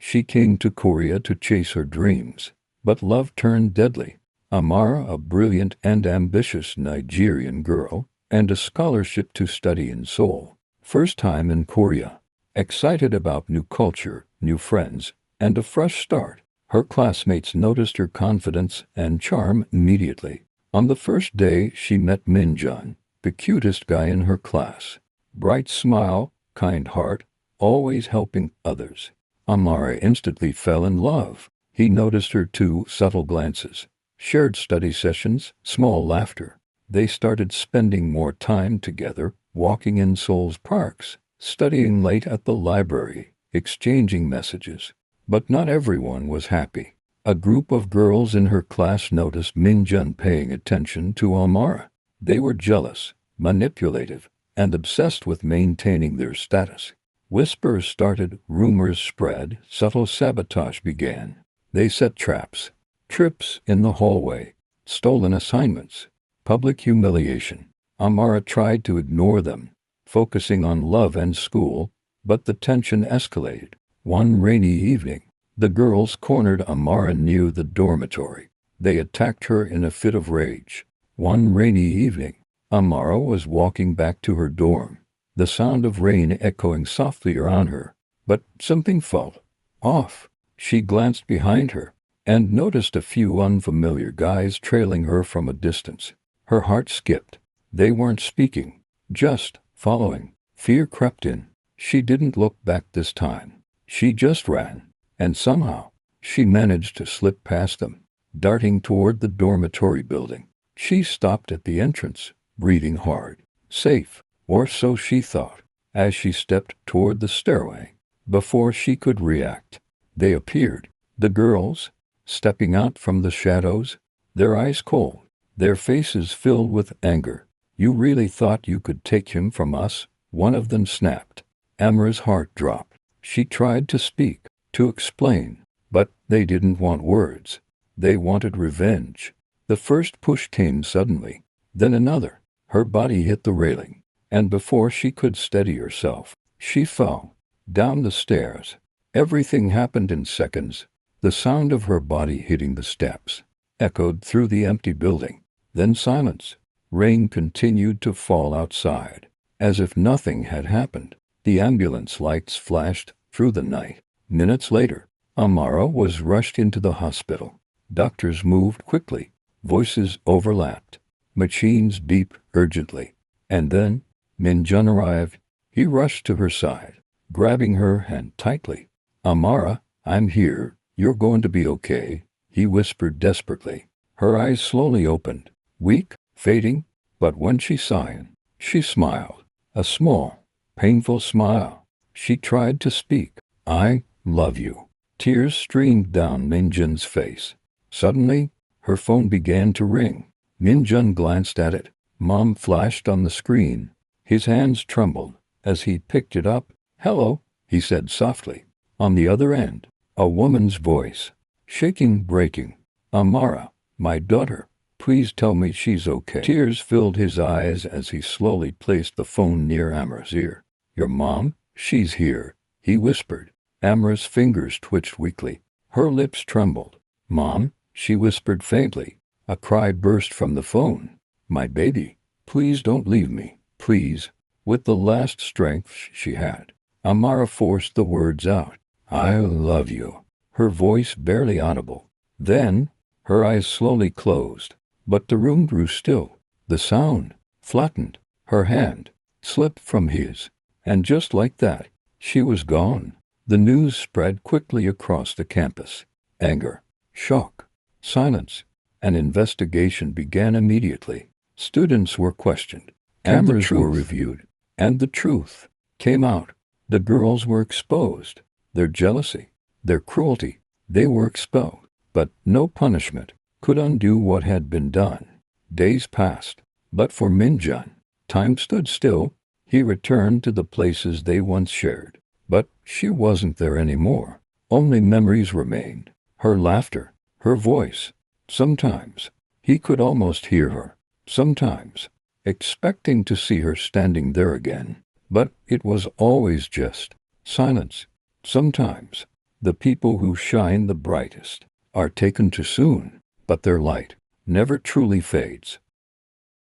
She came to Korea to chase her dreams. But love turned deadly. Amara, a brilliant and ambitious Nigerian girl, and a scholarship to study in Seoul. First time in Korea. Excited about new culture, new friends, and a fresh start. Her classmates noticed her confidence and charm immediately. On the first day she met Minjun, the cutest guy in her class. Bright smile, kind heart, always helping others. Amara instantly fell in love. He noticed her too, subtle glances, shared study sessions, small laughter. They started spending more time together, walking in Seoul's parks, studying late at the library, exchanging messages. But not everyone was happy. A group of girls in her class noticed Minjun paying attention to Amara. They were jealous, manipulative, and obsessed with maintaining their status. Whispers started, rumors spread, subtle sabotage began. They set traps, trips in the hallway, stolen assignments, public humiliation. Amara tried to ignore them, focusing on love and school, but the tension escalated. One rainy evening, the girls cornered Amara near the dormitory. They attacked her in a fit of rage. One rainy evening, Amara was walking back to her dorm, the sound of rain echoing softly around her. But something felt off. She glanced behind her and noticed a few unfamiliar guys trailing her from a distance. Her heart skipped. They weren't speaking, just following. Fear crept in. She didn't look back this time. She just ran, and somehow, she managed to slip past them, darting toward the dormitory building. She stopped at the entrance, breathing hard. Safe, or so she thought, as she stepped toward the stairway. Before she could react, they appeared, the girls, stepping out from the shadows, their eyes cold, their faces filled with anger. "You really thought you could take him from us?" one of them snapped. Amara's heart dropped. She tried to speak, to explain, but they didn't want words. They wanted revenge. The first push came suddenly, then another. Her body hit the railing, and before she could steady herself, she fell down the stairs. Everything happened in seconds. The sound of her body hitting the steps echoed through the empty building. Then silence. Rain continued to fall outside, as if nothing had happened. The ambulance lights flashed through the night. Minutes later, Amara was rushed into the hospital. Doctors moved quickly. Voices overlapped. Machines beeped urgently. And then, Minjun arrived. He rushed to her side, grabbing her hand tightly. "Amara, I'm here. You're going to be okay," he whispered desperately. Her eyes slowly opened, weak, fading, but when she saw him, she smiled. A small, painful smile. She tried to speak. "I love you." Tears streamed down Minjun's face. Suddenly, her phone began to ring. Minjun glanced at it. Mom flashed on the screen. His hands trembled as he picked it up. "Hello," he said softly. On the other end, a woman's voice, shaking, breaking. "Amara, my daughter, please tell me she's okay." Tears filled his eyes as he slowly placed the phone near Amara's ear. "Your mom? She's here," he whispered. Amara's fingers twitched weakly. Her lips trembled. "Mom?" she whispered faintly. A cry burst from the phone. "My baby, please don't leave me, please." With the last strength she had, Amara forced the words out. "I love you." Her voice barely audible. Then, her eyes slowly closed, but the room grew still. The sound flattened. Her hand slipped from his, and just like that, she was gone. The news spread quickly across the campus. Anger, shock, silence. An investigation began immediately. Students were questioned. Cameras were reviewed. And the truth came out. The girls were exposed. Their jealousy, their cruelty, they were expelled. But no punishment could undo what had been done. Days passed. But for Minjun, time stood still. He returned to the places they once shared. But she wasn't there anymore. Only memories remained. Her laughter, her voice. Sometimes, he could almost hear her. Sometimes, expecting to see her standing there again. But it was always just silence. Sometimes, The people who shine the brightest are taken too soon, but their light never truly fades.